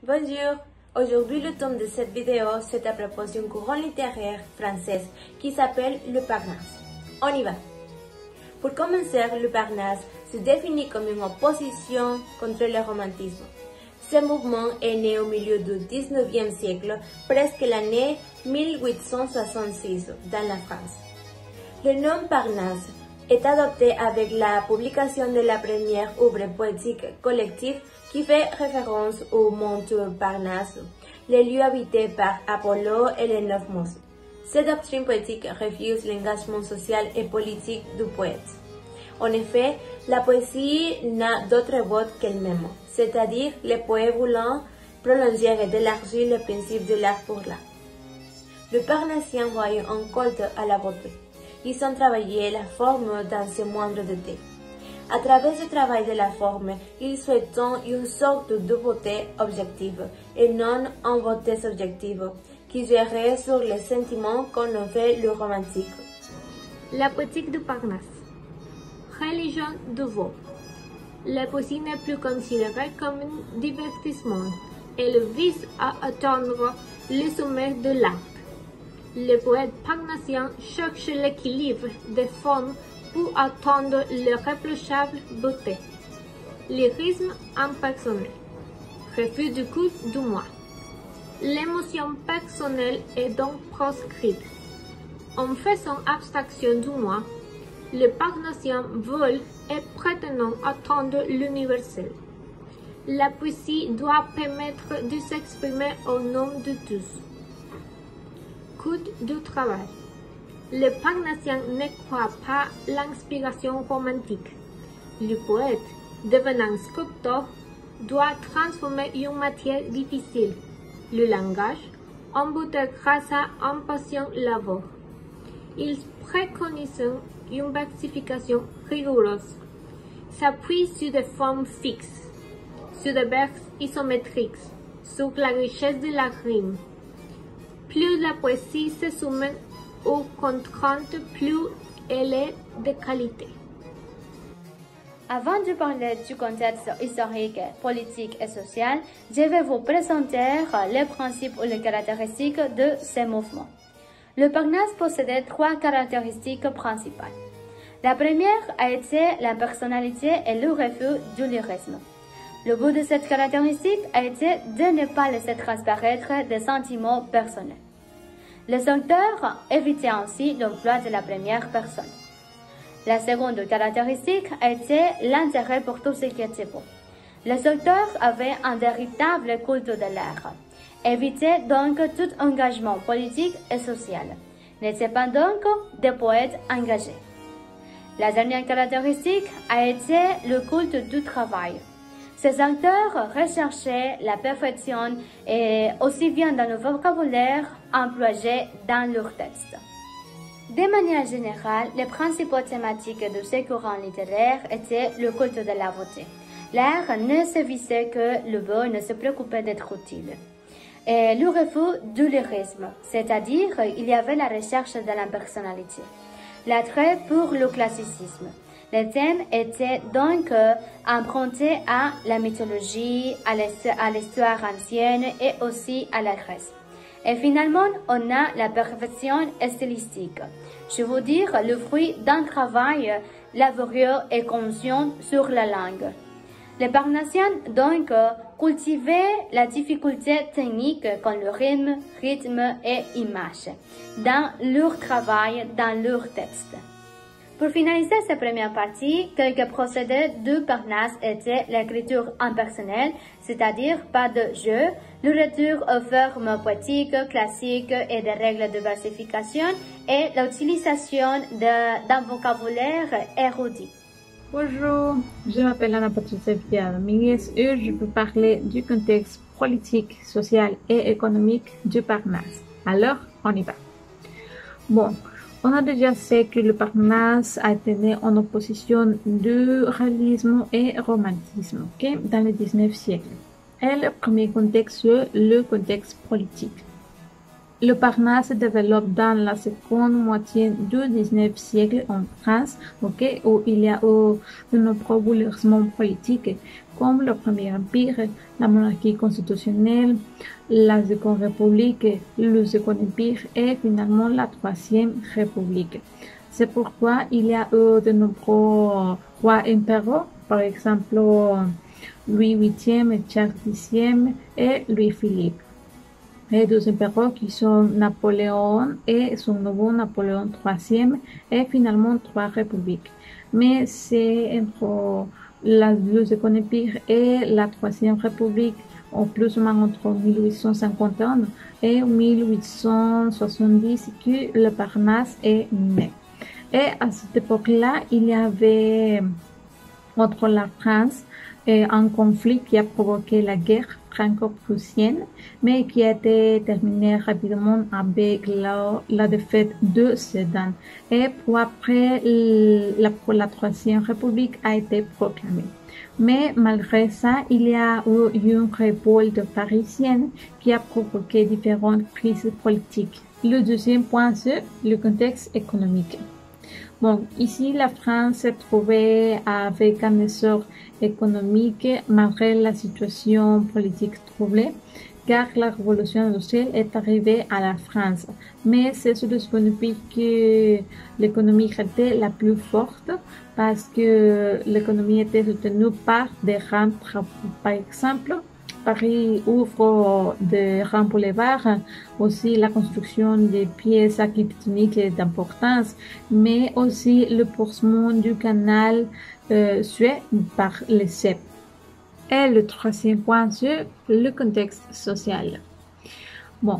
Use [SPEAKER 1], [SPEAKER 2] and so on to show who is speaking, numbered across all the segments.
[SPEAKER 1] Bonjour, aujourd'hui le thème de cette vidéo c'est à propos d'une courant littéraire française qui s'appelle le Parnasse. On y va. Pour commencer, le Parnasse se définit comme une opposition contre le romantisme. Ce mouvement est né au milieu du 19e siècle, presque l'année 1866 dans la France. Le nom Parnasse est adopté avec la publication de la première œuvre poétique collective qui fait référence au mont Parnasse, le lieu habité par Apollo et les 9 muses. Cette doctrine poétique refuse l'engagement social et politique du poète. En effet, la poésie n'a d'autre but qu'elle-même, c'est-à-dire les poètes voulant prolonger et élargir le principe de l'art pour l'art. Les Parnassiens voyaient un culte à la beauté. Ils ont travaillé la forme dans ses moindres détails. À travers ce travail de la forme, ils souhaitent une sorte de beauté objective et non une beauté subjective qui gérerait sur les sentiments qu'on fait le romantique.
[SPEAKER 2] La poétique du Parnasse. Religion de veau. La poésie n'est plus considérée comme un divertissement. Elle vise à atteindre le sommet de l'art. Les poètes parnassiens cherchent l'équilibre des formes pour atteindre l'irréprochable beauté. Lyrisme impersonnel. Refus du culte du moi. L'émotion personnelle est donc proscrite. En faisant abstraction du moi, les Parnassiens veulent et prétendent atteindre l'universel. La poésie doit permettre de s'exprimer au nom de tous. Culte du travail. Les Parnassiens ne croient pas l'inspiration romantique. Le poète, devenant sculpteur, doit transformer une matière difficile, le langage, en beauté grâce à un patient labeur. Ils préconisent une versification rigoureuse, s'appuie sur des formes fixes, sur des vers isométriques, sur la richesse de la rime. Plus la poésie se soumet aux contraintes, plus elle est de qualité.
[SPEAKER 3] Avant de parler du contexte historique, politique et social, je vais vous présenter les principes ou les caractéristiques de ces mouvements. Le Parnasse possédait 3 caractéristiques principales. La première a été la personnalité et le refus du lyrisme. Le but de cette caractéristique a été de ne pas laisser transparaître des sentiments personnels. Les auteurs évitaient ainsi l'emploi de la première personne. La seconde caractéristique a été l'intérêt pour tout ce qui était beau. Les auteurs avaient un véritable culte de l'art, évitaient donc tout engagement politique et social, n'étaient pas donc des poètes engagés. La dernière caractéristique a été le culte du travail. Ces auteurs recherchaient la perfection et aussi bien dans le vocabulaire employé dans leurs textes. De manière générale, les principaux thématiques de ce courant littéraire étaient le culte de la beauté. L'art ne se visait que le beau, ne se préoccupait d'être utile. Et le refus du lyrisme, c'est-à-dire il y avait la recherche de la personnalité. L'attrait pour le classicisme. Les thèmes étaient donc empruntés à la mythologie, à l'histoire ancienne et aussi à la Grèce. Et finalement, on a la perfection stylistique. Je veux dire le fruit d'un travail laborieux et conscient sur la langue. Les Parnassiens donc cultivaient la difficulté technique comme le rythme et image dans leur travail, dans leur texte. Pour finaliser cette première partie, quelques procédés du Parnasse étaient l'écriture impersonnelle, c'est-à-dire pas de jeu, le retour aux formes poétiques, classiques et des règles de versification et l'utilisation d'un vocabulaire érudit.
[SPEAKER 4] Bonjour, je m'appelle Ana-Patricia Dominguez et je peux parler du contexte politique, social et économique du Parnasse. Alors, on y va. Bon. On a déjà dit que le Parnasse a été né en opposition du réalisme et romantisme dans le 19e siècle. Et le premier contexte, c'est le contexte politique. Le Parnasse se développe dans la seconde moitié du XIXe siècle en France, où il y a eu de nombreux bouleversements politiques, comme le Premier Empire, la monarchie constitutionnelle, la Seconde République, le Second Empire et finalement la Troisième République. C'est pourquoi il y a eu de nombreux rois impériaux, par exemple Louis VIII, Charles X et Louis-Philippe. Et deux impériaux qui sont Napoléon et son nouveau Napoléon III et finalement trois républiques. Mais c'est entre le Second Empire et la Troisième République, en plus ou moins entre 1851 et 1870 que le Parnasse est né. Et à cette époque-là, il y avait entre la France un conflit qui a provoqué la guerre franco-prussienne, mais qui a été terminé rapidement avec la défaite de Sedan. Et pour après, la Troisième République a été proclamée. Mais malgré ça, il y a eu une révolte parisienne qui a provoqué différentes crises politiques. Le deuxième point, c'est le contexte économique. Bon, ici, la France s'est trouvée avec un essor économique malgré la situation politique troublée, car la révolution industrielle est arrivée à la France. Mais c'est sous le point de vue que l'économie était la plus forte, parce que l'économie était soutenue par des rentes, par exemple. Paris ouvre des grands boulevards, aussi la construction des pièces architectoniques d'importance, mais aussi le percement du canal Suez par les CEP. Et le troisième point, c'est le contexte social. Bon,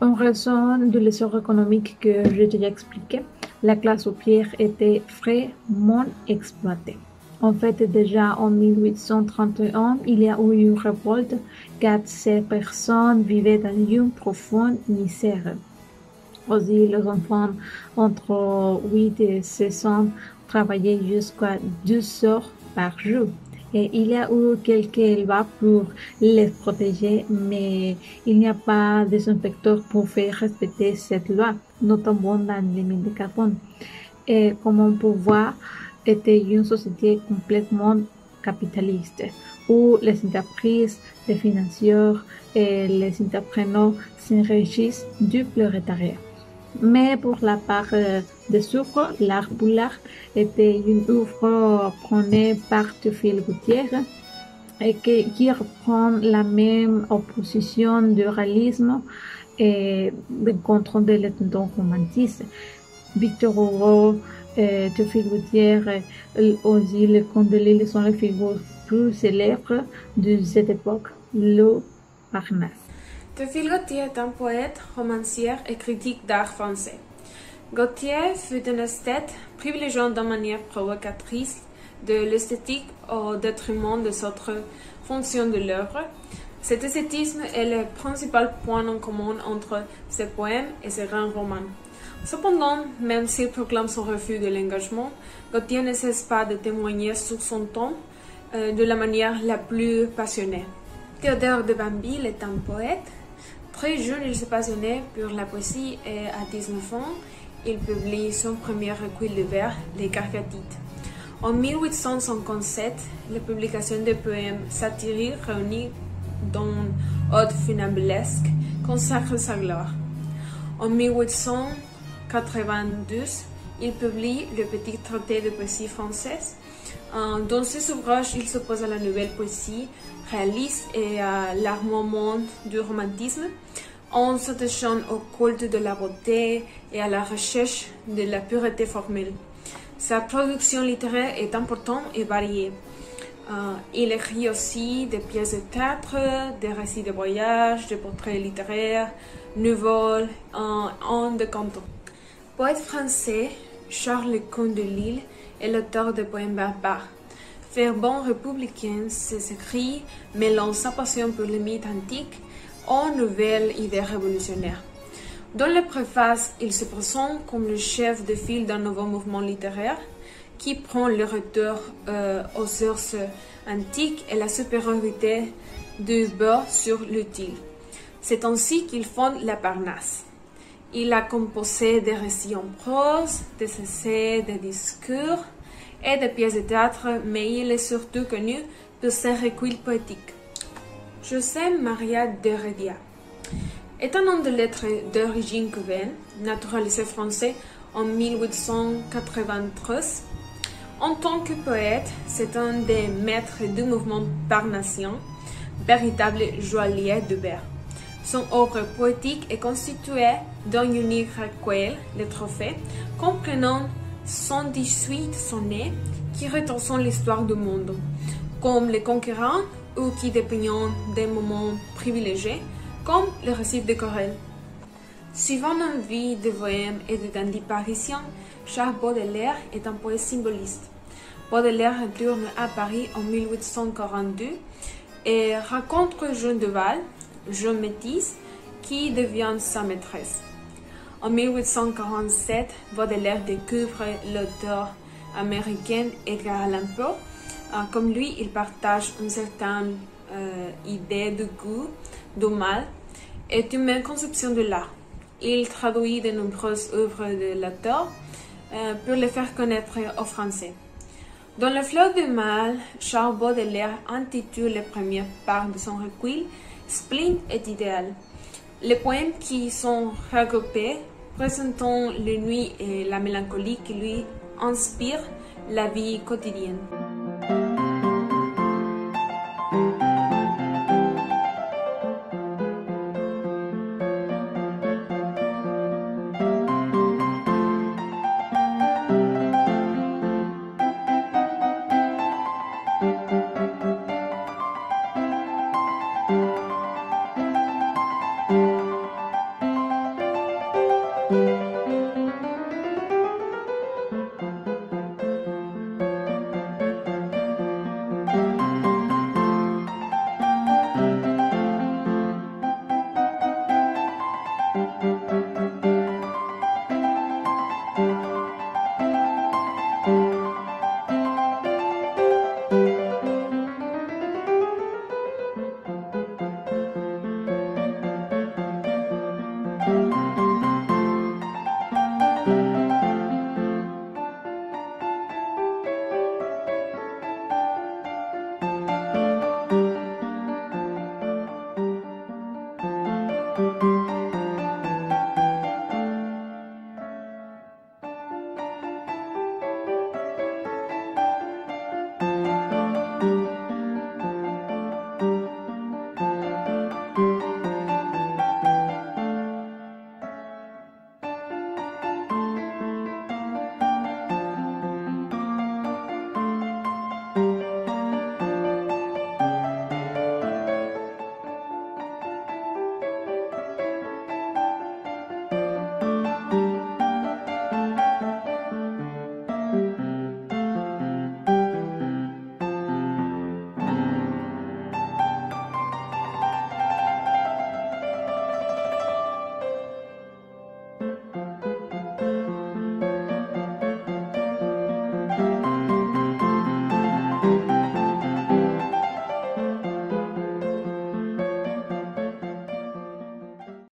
[SPEAKER 4] en raison de l'essor économique que j'ai déjà expliqué, la classe ouvrière était vraiment exploitée. En fait, déjà en 1831, il y a eu une révolte car ces personnes vivaient dans une profonde misère. Aussi, les enfants entre 8 et 16 ans travaillaient jusqu'à 2 heures par jour. Et il y a eu quelques lois pour les protéger, mais il n'y a pas des inspecteurs pour faire respecter cette loi, notamment dans les mines de carbone. Et comme on peut voir, était une société complètement capitaliste, où les entreprises, les financiers et les entrepreneurs s'enrichissent du prolétariat. Mais pour la part des sucres, l'art boulard était une œuvre prônée par Théophile Gautier et qui reprend la même opposition du réalisme et contre de l'étendon romantisme. Victor Hugo, Théophile Gautier, aussi le Comte de Lille sont les figures plus célèbres de cette époque, le Parnasse.
[SPEAKER 1] Théophile Gautier est un poète, romancier et critique d'art français. Gautier fut un esthète privilégiant d'une manière provocatrice de l'esthétique au détriment des autres fonctions de l'œuvre. Cet esthétisme est le principal point en commun entre ses poèmes et ses grands romans. Cependant, même s'il proclame son refus de l'engagement, Gautier ne cesse pas de témoigner sur son ton de la manière la plus passionnée. Théodore de Banville est un poète. Très jeune, il s'est passionné pour la poésie et à 19 ans, il publie son premier recueil de vers, Les Carcatites. En 1857, la publication de poèmes satiriques réunis dans Ode funambulesque consacre sa gloire. En 1892, il publie le Petit traité de poésie française. Dans ces ouvrages, il s'oppose à la nouvelle poésie réaliste et à l'armement du romantisme, en s'attachant au culte de la beauté et à la recherche de la pureté formelle. Sa production littéraire est importante et variée. Il écrit aussi des pièces de théâtre, des récits de voyage, des portraits littéraires, nouvelles, de cantos. Poète français, Charles le Comte de Lille est l'auteur de poèmes barbares. Fervent républicain, ses écrits mêlant sa passion pour les mythes antiques aux nouvelles idées révolutionnaires. Dans la préface, il se présente comme le chef de file d'un nouveau mouvement littéraire qui prend le retour aux sources antiques et la supériorité du beau sur l'utile. C'est ainsi qu'il fonde la Parnasse.
[SPEAKER 5] Il a composé des récits en prose, des essais, des discours et des pièces de théâtre, mais il est surtout connu pour ses recueils poétiques. José María de Heredia est un homme de lettres d'origine cubaine, naturalisé français en 1893. En tant que poète, c'est un des maîtres du mouvement parnassien, véritable joaillier de vers. Son œuvre poétique est constituée d'un unique recueil de trophées comprenant 118 sonnets qui retraçant l'histoire du monde, comme les conquérants ou qui dépeignent des moments privilégiés, comme le récit de Corel. Suivant une vie de bohème et de dandy parisien, Charles Baudelaire est un poète symboliste. Baudelaire retourne à Paris en 1842 et rencontre Jeanne de Val, jeune métisse, qui devient sa maîtresse. En 1847, Baudelaire découvre l'auteur américain Edgar Allan Poe. Comme lui, il partage une certaine idée du goût, du mal et d'une même conception de l'art. Il traduit de nombreuses œuvres de l'auteur pour les faire connaître aux Français. Dans le flot du mal, Charles Baudelaire intitule les premières parts de son recueil Spleen et idéal. Les poèmes qui sont regroupés présentant les nuits et la mélancolie qui lui inspirent la vie quotidienne.